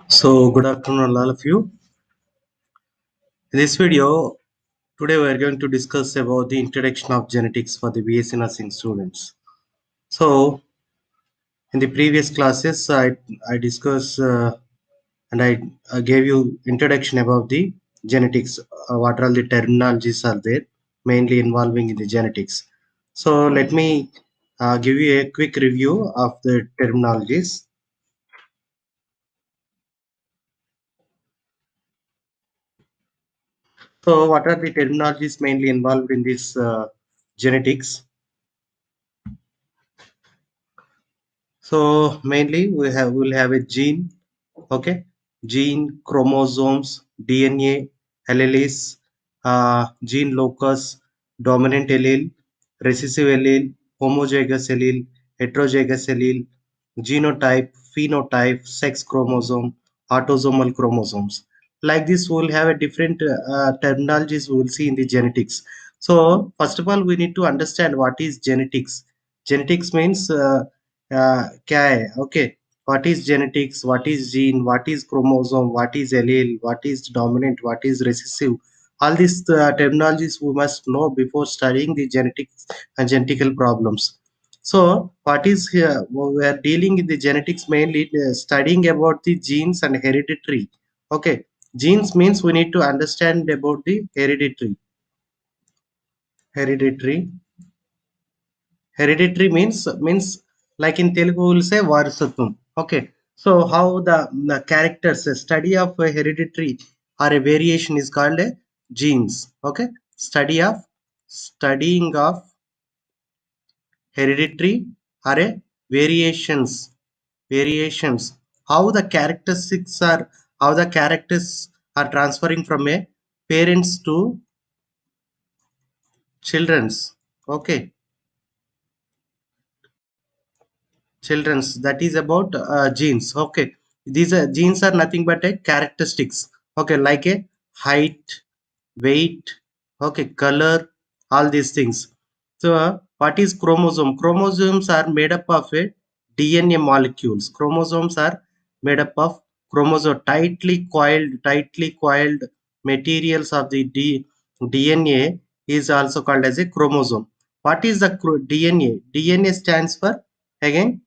So, good afternoon, all of you. In this video, today we are going to discuss about the introduction of genetics for the BSc Nursing students. So, in the previous classes, I discussed and I gave you introduction about the genetics. What all the terminologies are there, mainly involving in the genetics. So, let me give you a quick review of the terminologies. So, what are the terminologies mainly involved in this genetics? So mainly we'll have a gene, okay, gene, chromosomes, DNA, alleles, gene locus, dominant allele, recessive allele, homozygous allele, heterozygous allele, genotype, phenotype, sex chromosome, autosomal chromosomes. Like this, we'll have a different terminologies we will see in the genetics. So first of all, we need to understand what is genetics. Genetics means क्या है okay, what is genetics, what is gene, what is chromosome, what is allele, what is dominant, what is recessive. All these terminologies we must know before studying the genetics and genetical problems. So what is here, we are dealing in the genetics mainly studying about the genes and hereditary. Okay, genes means we need to understand about the hereditary. Hereditary means like in Telugu we will say varasatvam. Okay, so how the characters, a study of a hereditary or a variation is called a genes. Okay, studying of hereditary or a variations, how the characteristics are, how the characters are transferring from a parents to children's. Okay, children's, that is about genes. Okay, these are genes are nothing but a characteristics. Okay, like a height, weight, okay, color, all these things. So what is chromosome? Chromosomes are made up of a DNA molecules. Chromosomes are made up of chromosome, tightly coiled materials of the DNA is also called as a chromosome. What is the DNA? DNA stands for, again,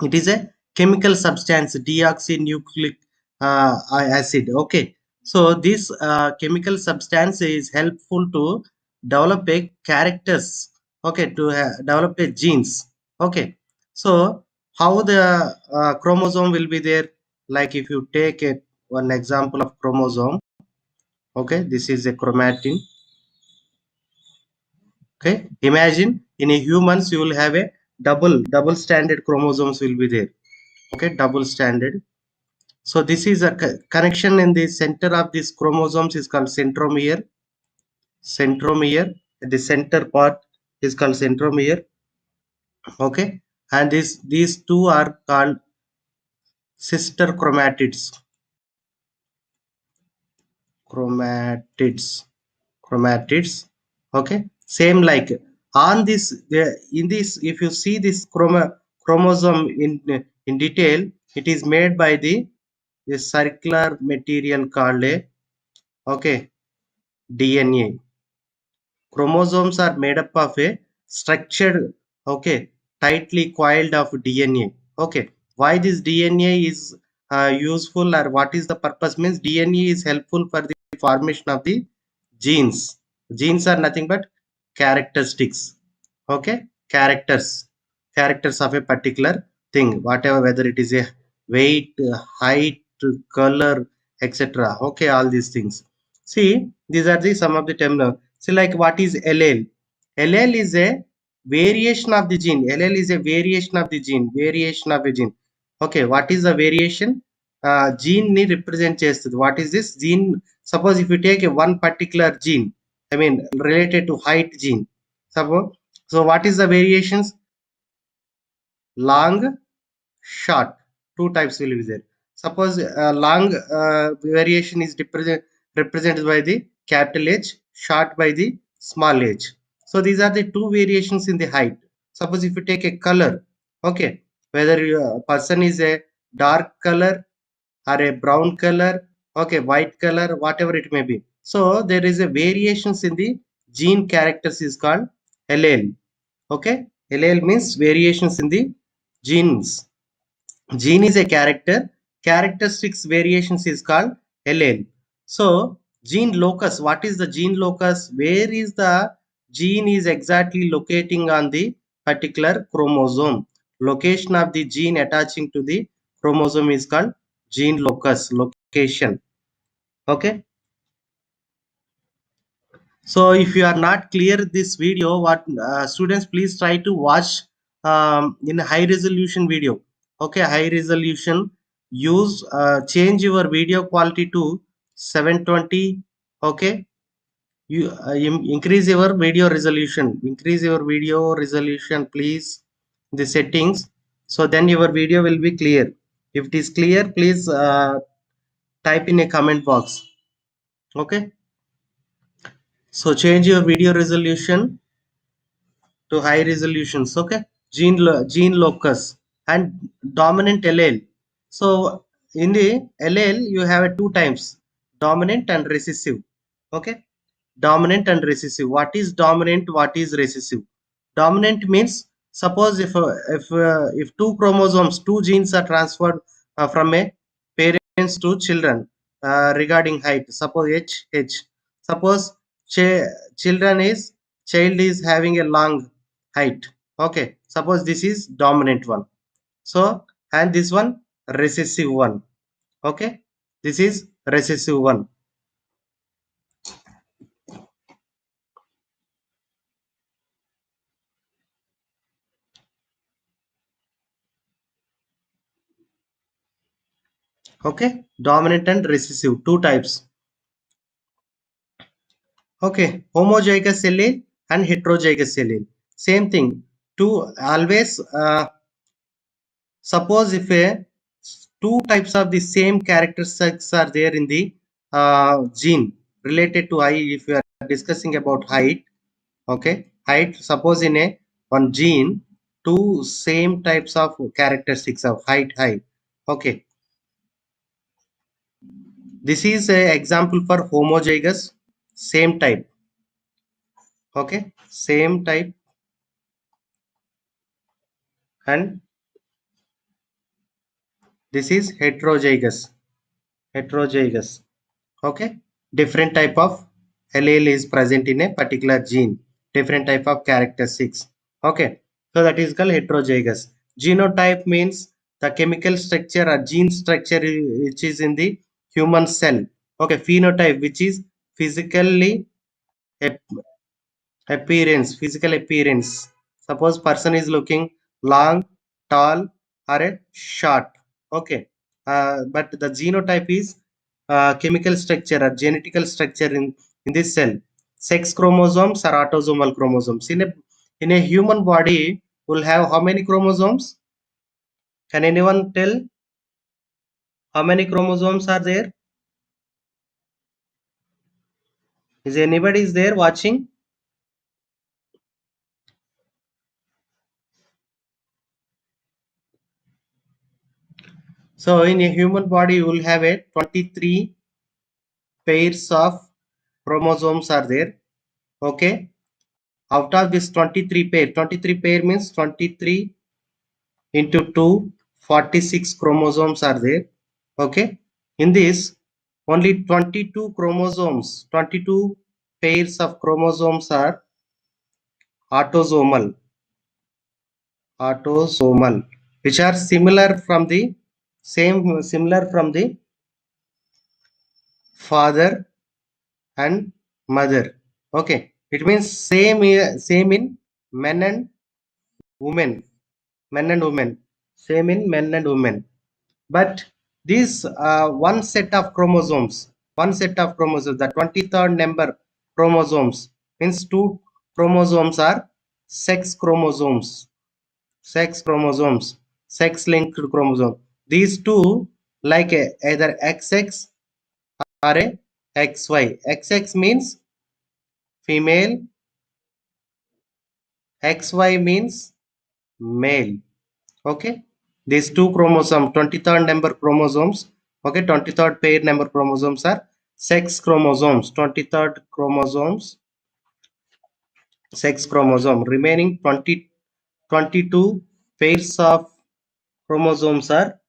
it is a chemical substance, deoxynucleic acid. Okay, so this chemical substance is helpful to develop a characters. Okay, to develop a genes. Okay, so how the chromosome will be there? Like if you take a one example of chromosome. Okay, this is a chromatin. Okay, imagine in a humans you will have a double standard chromosomes will be there. Okay, double standard. So this is a connection in the center of these chromosomes is called centromere. Centromere, the center part is called centromere. Okay, and these two are called sister chromatids. Chromatids, chromatids. Okay, same like on this in this, if you see this chromosome in detail, it is made by the circular material called a, okay, DNA. Chromosomes are made up of a structured, okay, tightly coiled of DNA. Okay, why this DNA is useful, or what is the purpose? Means DNA is helpful for the formation of the genes. Genes are nothing but characteristics. Okay, characters of a particular thing, whatever, whether it is a weight, height, color, etc. Okay, all these things. See, these are the some of the terms. See, like what is allele? Allele is a variation of the gene. Allele is a variation of the gene. Variation of a gene. Okay, what is the variation? Gene ni represent చేస్తుంది. What is this gene? Suppose if you take a one particular gene, I mean related to height gene. So what is the variations? Long, short, two types will be there. Suppose long variation is represented by the capital H, short by the small h. So these are the two variations in the height. Suppose if you take a color, okay, whether a person is a dark color or a brown color, okay, white color, whatever it may be. So there is a variations in the gene characters is called allele. Okay, allele means variations in the genes. Gene is a character. Characteristics variations is called allele. So gene locus. What is the gene locus? Where is the gene is exactly locating on the particular chromosome? Location of the gene attaching to the chromosome is called gene locus. Location. Okay. So if you are not clear this video, what students please try to watch in a high resolution video. Okay, high resolution. Use change your video quality to 720. Okay, you increase your video resolution. Increase your video resolution, please. The settings. So then your video will be clear. If it is clear, please type in a comment box. Okay. So change your video resolution to high resolutions. Okay, gene locus and dominant allele. So in the allele you have two types, dominant and recessive. Okay, dominant and recessive. What is dominant, what is recessive? Dominant means, suppose if two chromosomes, two genes are transferred from a parents to children regarding height, suppose h. Suppose children is child is having a long height. Okay, suppose this is dominant one. So and this one recessive one. Okay, this is recessive one. Okay, dominant and recessive, two types. Okay, homozygous allele and heterozygous allele. Same thing. Two always suppose if a two types of the same characteristics are there in the gene related to height. If you are discussing about height, okay, height. Suppose in a one gene, two same types of characteristics of height. Okay, this is a example for homozygous, same type. Okay, same type. And this is heterozygous. Okay, different type of allele is present in a particular gene, different type of characteristics. Okay, so that is called heterozygous. Genotype means the chemical structure or gene structure which is in the human cell. Okay, phenotype which is physically physical appearance. Suppose person is looking long, tall, or a short. Okay, but the genotype is chemical structure or genetical structure in this cell. Sex chromosomes or autosomal chromosomes in a human body will have how many chromosomes? Can anyone tell how many chromosomes are there? Is anybody is there watching? So in a human body you will have a 23 pairs of chromosomes are there. Okay, out of this 23 pair means 23 into 2, 46 chromosomes are there. Okay, in this only 22 chromosomes, 22 pairs of chromosomes are autosomal, autosomal, which are similar from the father and mother. Okay, it means same in men and women, same in men and women. But this one set of chromosomes, the 23rd number chromosomes, means two chromosomes are sex chromosomes. Sex chromosomes, sex linked chromosome. These two, like either XX or a XY. XX means female, XY means male. Okay, these two chromosomes, 23rd number chromosomes. Okay, 23rd pair number chromosomes are sex chromosomes. 23rd chromosomes, sex chromosome. Remaining 22 pairs of chromosomes are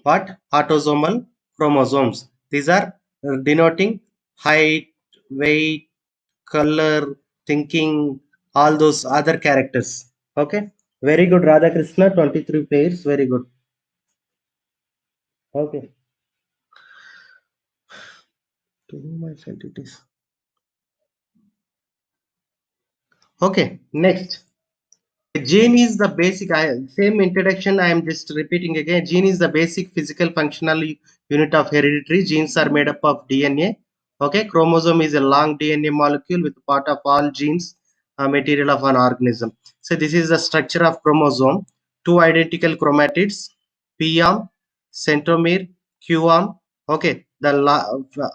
what? Autosomal chromosomes. These are denoting height, weight, color, thinking, all those other characters. Okay. Very good, Radhakrishna. 23 pairs. Very good. Okay. To whom I sent it is. Okay. Next. Gene is the basic, same introduction I am just repeating again. Gene is the basic physical functional unit of hereditary. Genes are made up of DNA. Okay, chromosome is a long DNA molecule with part of all genes material of an organism. So this is the structure of chromosome. Two identical chromatids, P arm, centromere, Q arm. Okay, the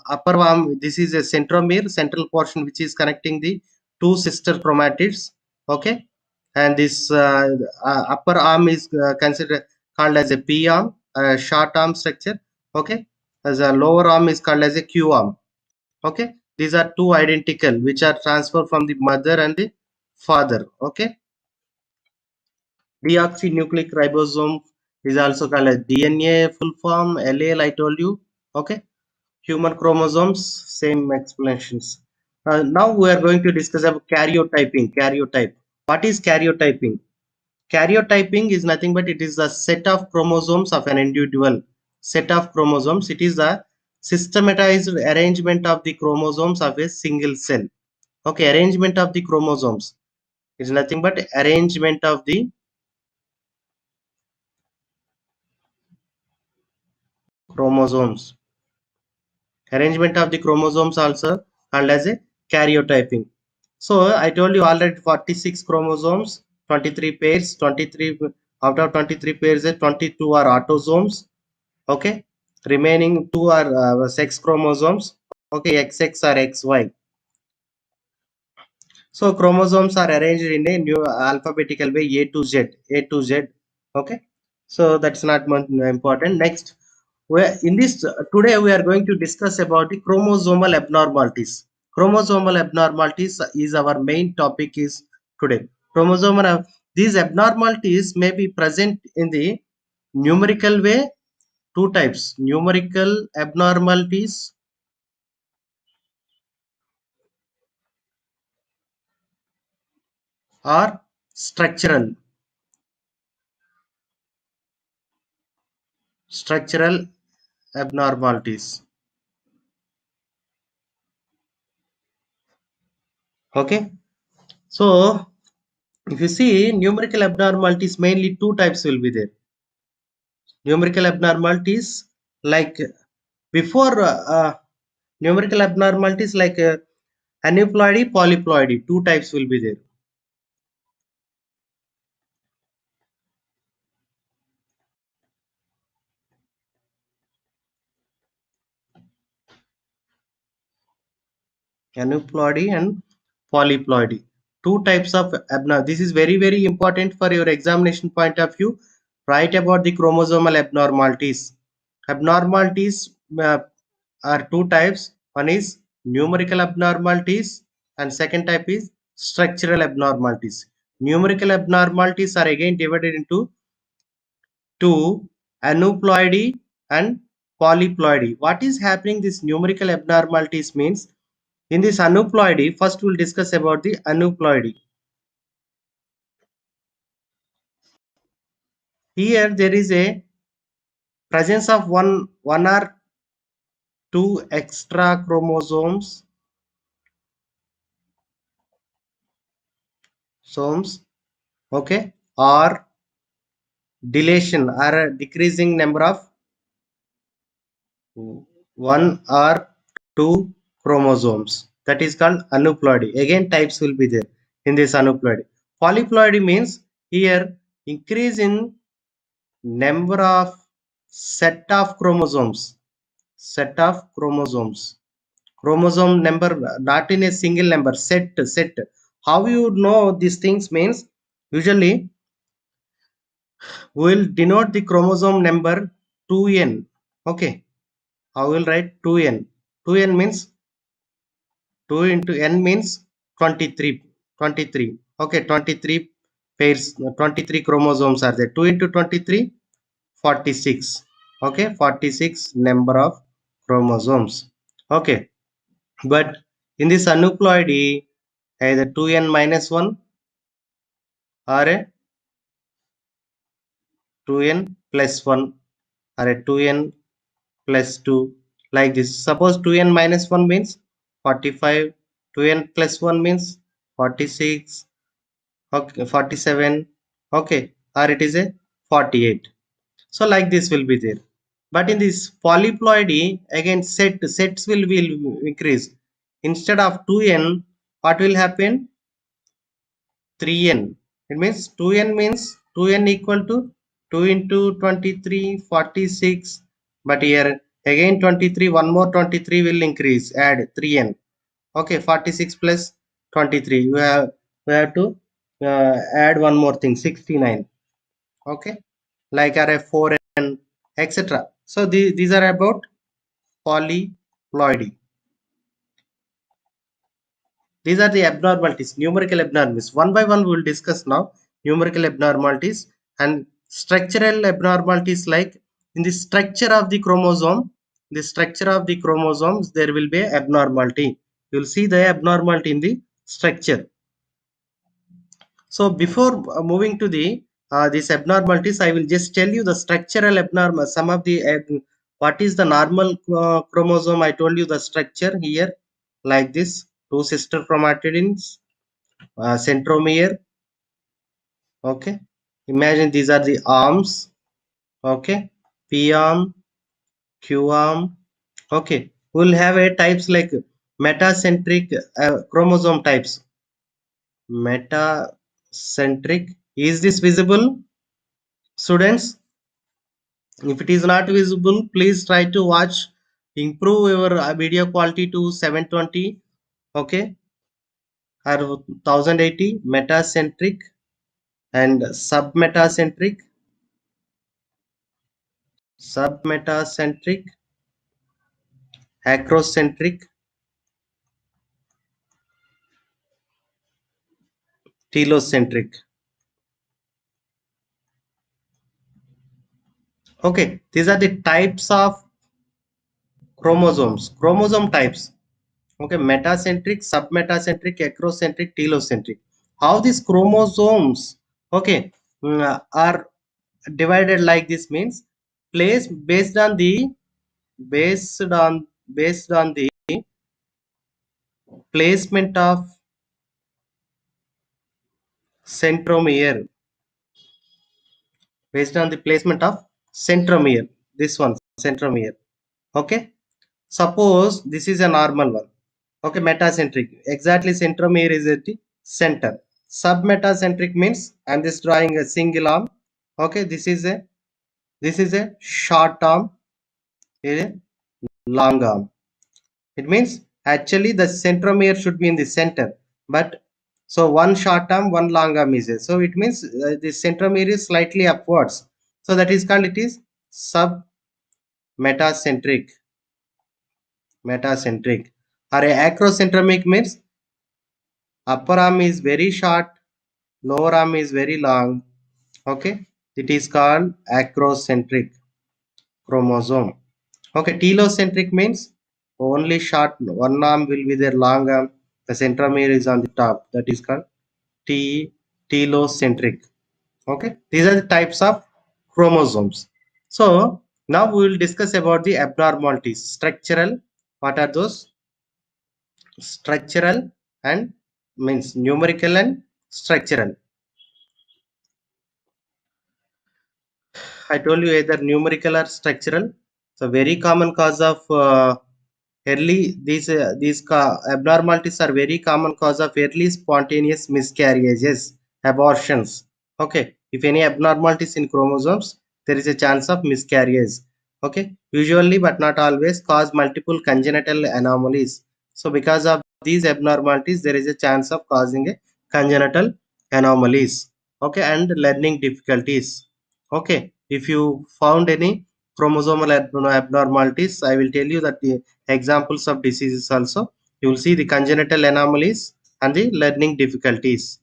upper arm, this is a centromere, central portion which is connecting the two sister chromatids. Okay, and this upper arm is considered called as a P arm, short arm structure. Okay, as a lower arm is called as a Q arm. Okay, these are two identical which are transferred from the mother and the father. Okay, deoxynucleic ribosome is also called as DNA full form. LAL I told you. Okay, human chromosomes, same explanations. Now we are going to discuss about karyotyping. Karyotype. What is karyotyping? Karyotyping is nothing but it is the set of chromosomes of an individual. Set of chromosomes. It is the systematized arrangement of the chromosomes of a single cell. Okay, arrangement of the chromosomes is nothing but arrangement of the chromosomes. Arrangement of the chromosomes also called as a karyotyping. So I told you already 46 chromosomes, 23 pairs, 23 out of 23 pairs, 22 are autosomes. Okay, remaining two are sex chromosomes. Okay, XX or XY. So chromosomes are arranged in a new alphabetical way, A to Z, A to Z. Okay, so that's not much important. Next, in this today we are going to discuss about the chromosomal abnormalities. Chromosomal abnormalities is our main topic is today. Chromosomal these abnormalities may be present in the numerical way. Two types: numerical abnormalities or structural abnormalities. Okay, so if you see numerical abnormalities, mainly two types will be there. Numerical abnormalities like before numerical abnormalities like aneuploidy, polyploidy, two types will be there. Aneuploidy and polyploidy, two types of abnormal. This is very very important for your examination point of view. Write about the chromosomal abnormalities. Abnormalities are two types. One is numerical abnormalities and second type is structural abnormalities. Numerical abnormalities are again divided into two: aneuploidy and polyploidy. What is happening? This numerical abnormalities means in this aneuploidy, first we'll discuss about the aneuploidy. Here there is a presence of one or two extra chromosomes, okay, or deletion or a decreasing number of one or two chromosomes. That is called aneuploidy. Again, types will be there in this aneuploidy. Polyploidy means here increase in number of set of chromosomes. Set of chromosomes. Chromosome number, not in a single number. Set. How you know these things means usually we will denote the chromosome number 2n. Okay. I will write 2n. 2n means 2 into n means 23. 23. Okay, 23 pairs, 23 chromosomes are there. 2 into 23, 46. Okay, 46 number of chromosomes. Okay, but in this aneuploidy, either 2n minus 1 or a 2n plus 1 or a 2n plus 2, like this. Suppose 2n minus 1 means 45, 2n plus 1 means 46, okay, 47, okay, or it is a 48. So like this will be there. But in this polyploidy, again sets will increase. Instead of 2n, what will happen? 3n. It means 2n means 2n equal to 2 into 23, 46. But here again 23, one more 23 will increase, add 3n. Okay, 46 plus 23. We have to add one more thing, 69. Okay, like are 4n, etc. So these are about polyploidy. These are the abnormalities, numerical abnormalities. One by one, we will discuss now numerical abnormalities and structural abnormalities. Like in the structure of the chromosome, there will be abnormality. You will see the abnormality in the structure. So before moving to the these abnormalities, I will just tell you the structural abnormal. Some of the what is the normal chromosome? I told you the structure here, like this: two sister chromatids, centromere. Okay, imagine these are the arms. Okay, p arm, q arm. Okay, we'll have a types like metacentric chromosome types. Metacentric. Is this visible, students? If it is not visible, please try to watch. Improve your video quality to 720. Okay, or 1080. Metacentric and submetacentric, acrocentric, telocentric. Okay, these are the types of chromosomes. Chromosome types. Okay, metacentric, submetacentric, acrocentric, telocentric. How these chromosomes, okay, are divided like this means place based on based on the placement of centromere, based on the placement of centromere. This one, centromere. Okay, suppose this is a normal one. Okay, metacentric, exactly centromere is at the center. Submetacentric means I'm just drawing a single arm. Okay, this is a short arm, a long arm. It means actually the centromere should be in the center, but so one short arm, one long arm is there. So it means the centromere is slightly upwards. So that is called, it is submetacentric. Metacentric. Or a acrocentric means upper arm is very short, lower arm is very long. Okay, it is called acrocentric chromosome. Okay, telocentric means only short, one arm will be there, long arm, the centromere is on the top. That is called telocentric. Okay, these are the types of chromosomes. So now we will discuss about the abnormalities. Structural, what are those? Structural and means numerical and structural. I told you either numerical or structural. So very common cause of Early these abnormalities are very common cause of early spontaneous miscarriages, abortions. Okay, if any abnormalities in chromosomes, there is a chance of miscarriage. Okay, usually but not always cause multiple congenital anomalies. So because of these abnormalities, there is a chance of causing a congenital anomalies. Okay, and learning difficulties. Okay, if you found any chromosomal abnormalities, I will tell you that the examples of diseases also. You will see the congenital anomalies and the learning difficulties.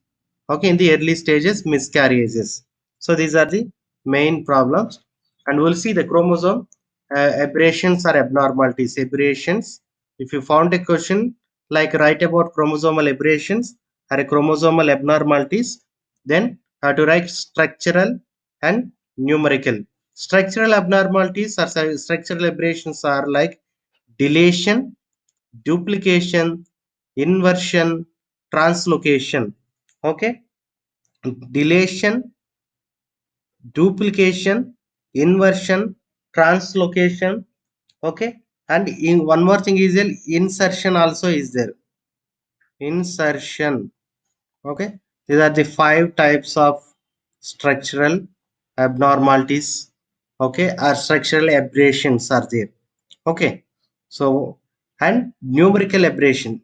Okay, in the early stages, miscarriages. So these are the main problems, and we'll see the chromosome aberrations or abnormalities. Aberrations. If you found a question like write about chromosomal aberrations or chromosomal abnormalities, then have to write structural and numerical. Structural abnormalities or structural aberrations are like deletion, duplication, inversion, translocation. Okay, deletion, duplication, inversion, translocation. Okay, and in one more thing is there, insertion also is there. Insertion. Okay, these are the 5 types of structural abnormalities. Okay, or structural aberrations are there. Okay, so and numerical aberration.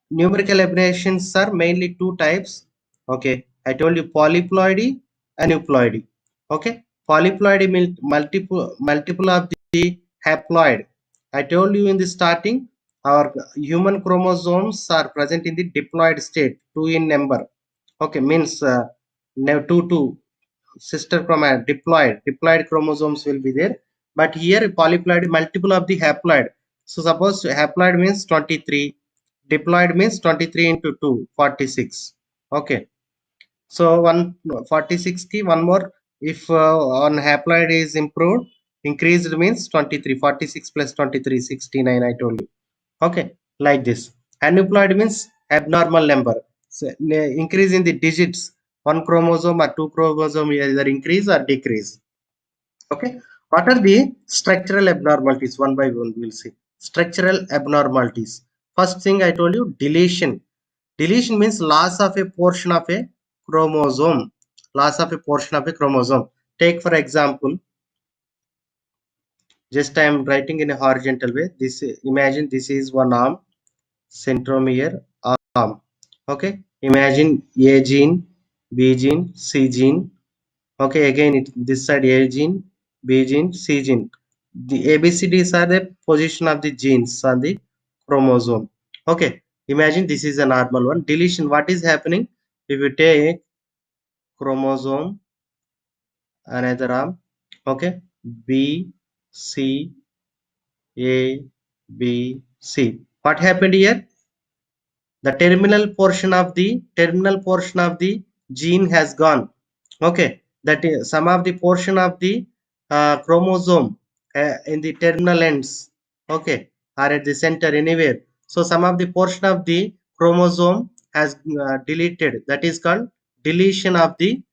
Numerical aberrations are mainly 2 types. Okay, I told you polyploidy and euploidy. Okay, polyploidy means multiple of the haploid. I told you in the starting, our human chromosomes are present in the diploid state, 2 in number. Okay, means two sister chromate diploid chromosomes will be there, but here polyploid multiple of the haploid. So suppose haploid means 23, diploid means 23 into 2 46. Okay, so 146 key one more, if on haploid is improved, increased means 23, 46 plus 23 69. I told you. Okay, like this. Aneuploid means abnormal number. So, increase in the digits, one chromosome or two chromosome either increase or decrease. Okay, what are the structural abnormalities? One by one, we'll see. Structural abnormalities. First thing I told you, deletion. Deletion means loss of a portion of a chromosome. Loss of a portion of a chromosome. Take for example, just I am writing in a horizontal way. This imagine this is one arm, centromere arm. Okay, imagine A gene, B gene, C gene. Okay, again this side A gene, B gene, C gene. The ABCDs are the position of the genes on the chromosome. Okay, imagine this is a normal one. Deletion. What is happening if you take chromosome, another arm? Okay, B, C, A, B, C. What happened here? The terminal portion of the gene has gone. Okay, that is some of the portion of the chromosome in the terminal ends. Okay, or at the center anywhere. So some of the portion of the chromosome has deleted. That is called deletion of the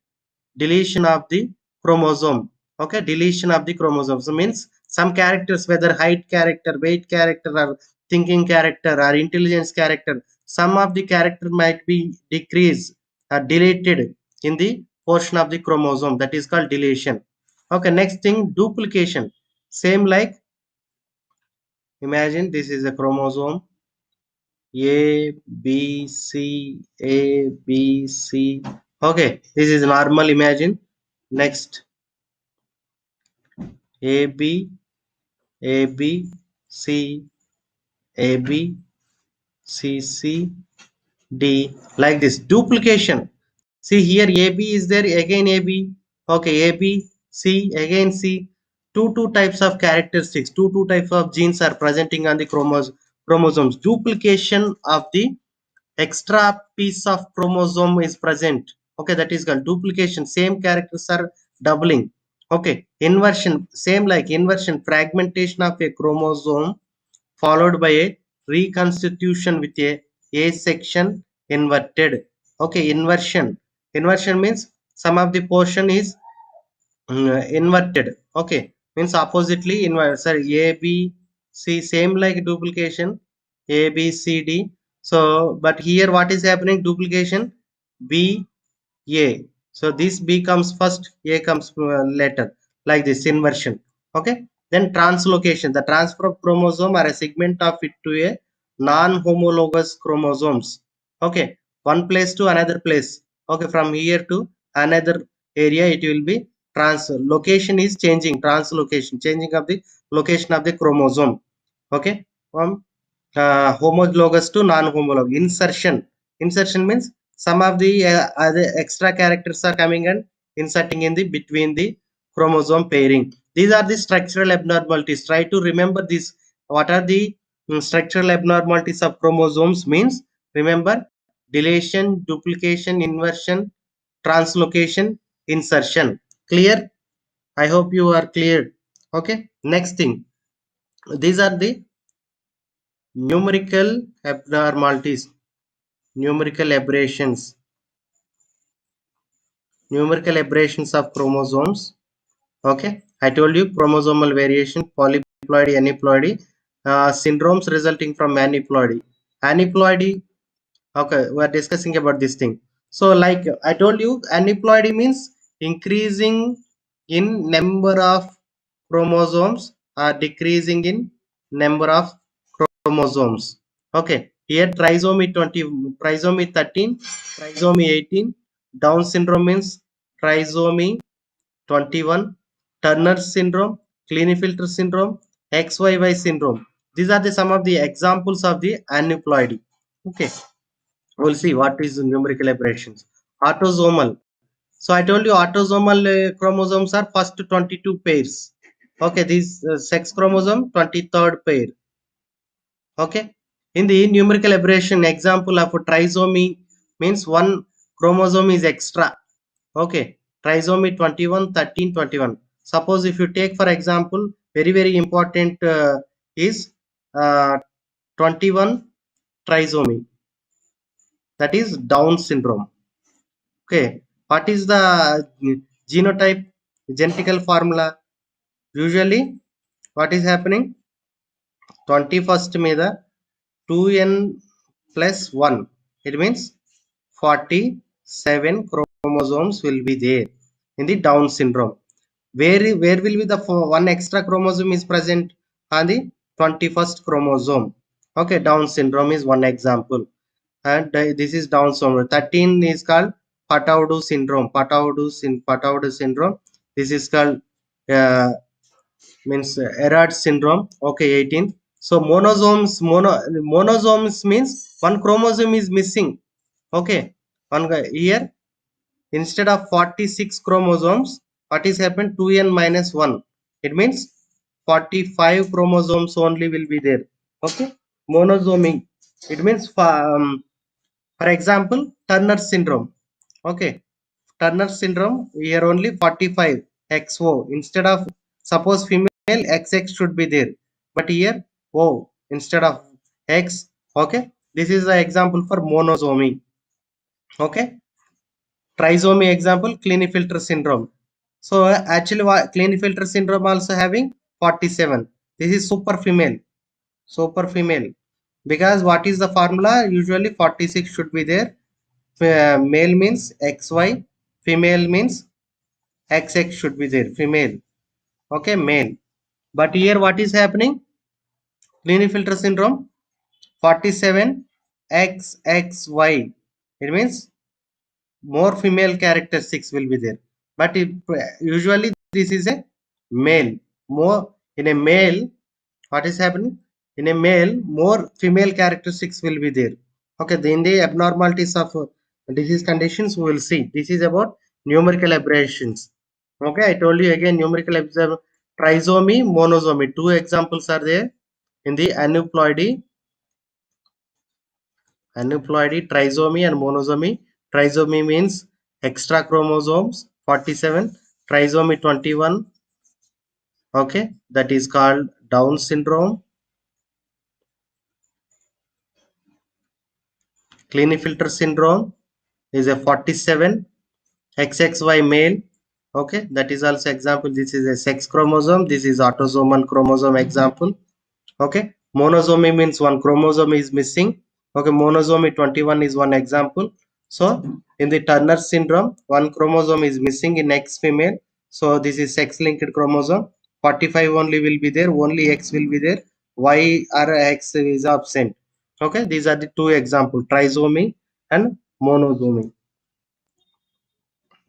deletion of the chromosome. Okay, deletion of the chromosomes means some characters, whether height character, weight character, or thinking character, or intelligence character, some of the character might be decreased or deleted in the portion of the chromosome. That is called deletion. Okay, next thing, duplication. Same like, imagine this is a chromosome, a B C A B C. Okay, this is normal. Imagine next, A B A B C A B C C D, like this. Duplication. See here, AB is there, again AB. Okay, AB, C, again C. Two types of characteristics, two types of genes are presenting on the chromosomes. Duplication of the extra piece of chromosome is present. Okay, that is called duplication. Same characters are doubling. Okay, inversion. Same like inversion, fragmentation of a chromosome followed by a reconstitution with a section inverted. Okay, inversion. Inversion means some of the portion is inverted. Okay, means oppositely invert. Sorry, A B See, same like duplication, A, B, C, D. So, but here what is happening? Duplication, B, A. So this B comes first, A comes later, like this inversion. Okay. Then translocation, the transfer of chromosome or a segment of it to a non-homologous chromosomes. Okay, one place to another place. Okay, from here to another area, it will be translocation is changing, translocation, changing of the location of the chromosome. Okay, from homologous to non-homologous. Insertion means some of the other extra characters are coming and inserting in the between the chromosome pairing. These are the structural abnormalities. Try to remember this. What are the structural abnormalities of chromosomes? Means remember deletion, duplication, inversion, translocation, insertion. Clear? I hope you are clear. Okay. Next thing. These are the numerical abnormalities, numerical aberrations, numerical aberrations of chromosomes. Okay, I told you chromosomal variation, polyploidy, aneuploidy, syndromes resulting from aneuploidy. Aneuploidy, okay, we are discussing about this thing. So like I told you, aneuploidy means increasing in number of chromosomes or decreasing in number of chromosomes. Okay, here trisomy 20, trisomy 13, trisomy 18. Down syndrome means trisomy 21, Turner syndrome, Klinefelter syndrome, XYY syndrome. These are the some of the examples of the aneuploidy. Okay, we'll see what is numerical aberrations. Autosomal. So I told you autosomal chromosomes are first 22 pairs. Okay, these sex chromosome 23rd pair. Okay, in the numerical aberration example of trisomy means one chromosome is extra. Okay, trisomy 21, 13, 21. Suppose if you take for example very important is 21 trisomy, that is Down syndrome. Okay, what is the genotype, genetical formula? Usually what is happening, 21st మీద 2n plus 1, it means 47 chromosomes will be there in the Down syndrome. Where will be the one extra chromosome is present on the 21st chromosome. Okay, Down syndrome is one example. And this is Down syndrome. 13 is called Pataudu syndrome. Pataudu syndrome. This is called means Erard syndrome. Okay, 18. So monosomes means one chromosome is missing. Okay, one guy here, instead of 46 chromosomes, what is happened, 2n minus 1, it means 45 chromosomes only will be there. Okay, monosomic, it means for example Turner syndrome. Okay, Turner syndrome, here only 45 XO, instead of, suppose female XX should be there, but here O instead of X. Okay, this is the example for monosomy. Okay, trisomy example Klinefelter syndrome. So actually Klinefelter syndrome also having 47. This is super female, because what is the formula, usually 46 should be there. Male means XY, female means XX should be there, female. Okay, male. But here what is happening, Klinefelter syndrome 47 XXY, it means more female characteristics will be there. But usually this is a male. More in a male, what is happening, in a male more female characteristics will be there. Okay, then the abnormalities of disease conditions we will see. This is about numerical aberrations. Okay, I told you again, numerical trisomy, monosomy, two examples are there in the aneuploidy, trisomy and monosomy. Trisomy means extra chromosomes 47, trisomy 21. Okay, that is called Down syndrome. Klinefelter syndrome is a 47 XXY male. Okay, that is also example. This is a sex chromosome, this is autosomal chromosome example. Okay, monosomy means one chromosome is missing. Okay, monosomy 21 is one example. So in the Turner syndrome, one chromosome is missing in X female. So this is sex linked chromosome. 45 only will be there, only X will be there, Y or X is absent. Okay, these are the two examples, trisomy and monosomy.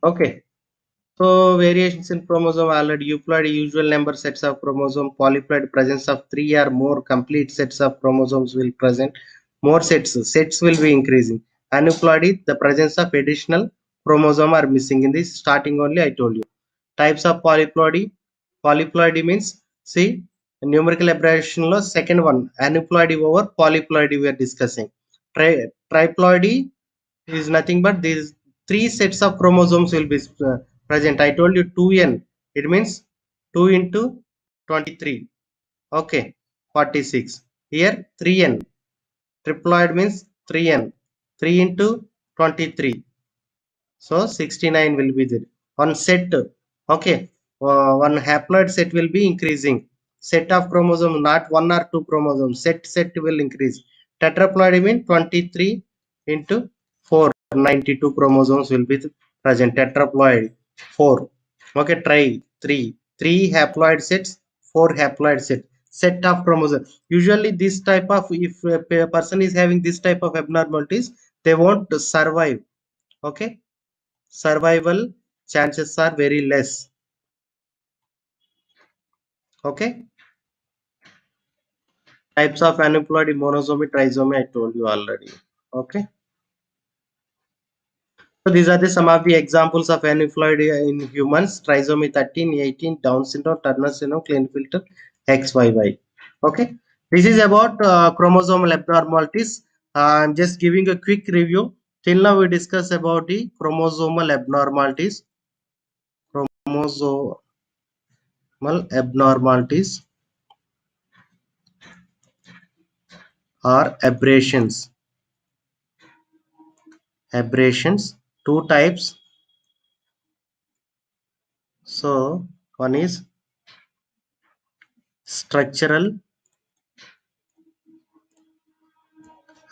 Okay, so variations in chromosome already euploid, usual number sets of chromosome, polyploid, presence of three or more complete sets of chromosomes will present. More sets will be increasing. Aneuploidy, the presence of additional chromosome are missing in this starting only I told you. Types of polyploidy. Polyploidy means, see, numerical abbreviation lo second one aneuploidy over polyploidy we are discussing. Triploidy is nothing but these three sets of chromosomes will be present. I told you 2n, it means 2 into 23. Okay, 46. Here 3n, triploid means 3n, 3 into 23, so 69 will be there. One set, okay, one haploid set will be increasing. Set of chromosome, not one or two chromosomes, set will increase. Tetraploid mean 23 into 4, 92 chromosomes will be present. Tetraploid 4. Okay, try 3, 3 haploid sets, 4 haploid set of chromosome. Usually this type of, if a person is having this type of abnormalities, they won't survive. Okay, survival chances are very less. Okay, types of aneuploidy, monosomy, trisomy I told you already. Okay, so these are the some of the examples of aneuploidy in humans: trisomy 13, 18, Down syndrome, Turner syndrome, Klinefelter, XYY. Okay, this is about chromosomal abnormalities. I'm just giving a quick review. Till now we discussed about the chromosomal abnormalities. Chromosomal abnormalities are aberrations. Aberrations, two types. So one is structural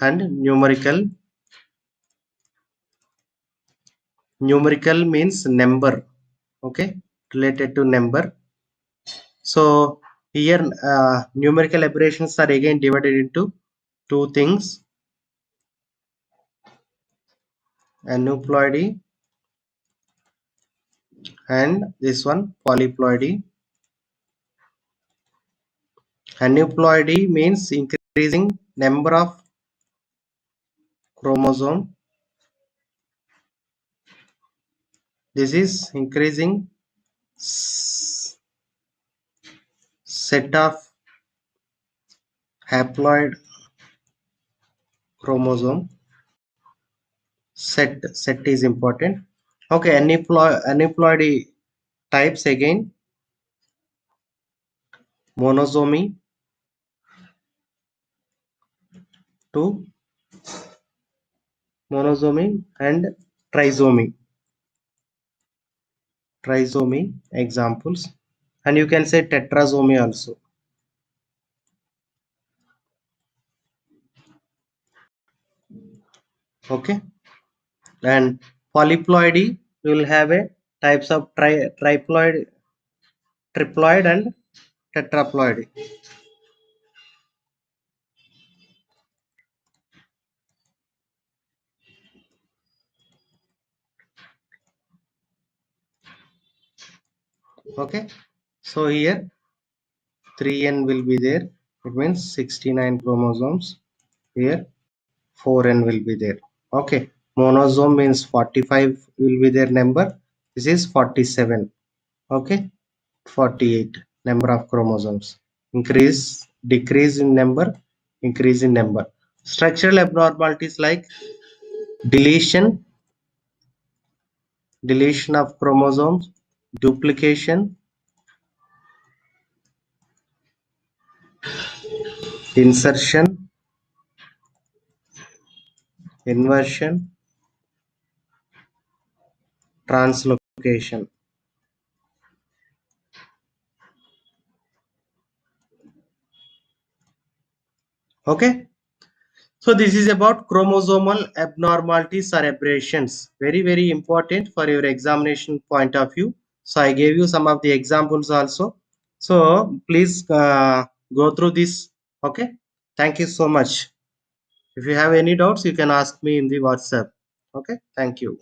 and numerical. Numerical means number. Okay, related to number. So here numerical aberrations are again divided into two things: aneuploidy and this one polyploidy. Aneuploidy means increasing number of chromosome. This is increasing set of haploid chromosome. Set is important. Okay, aneuploidy types again: monosomy, 2 monosomy, and trisomy. Examples, and you can say tetrasomy also. Okay, and polyploidy, you will have a types of triploid, triploid and tetraploid. Okay, so here 3n will be there, it means 69 chromosomes. Here 4n will be there. Okay, monosome means 45 will be their number. This is 47. Okay, 48 number of chromosomes. Increase, decrease in number, increase in number. Structural abnormalities like deletion, deletion of chromosomes, duplication, insertion, inversion, translocation. Okay, so this is about chromosomal abnormalities or aberrations, very important for your examination point of view. So I gave you some of the examples also, so please go through this. Okay, thank you so much. If you have any doubts, you can ask me in the WhatsApp. Okay, thank you.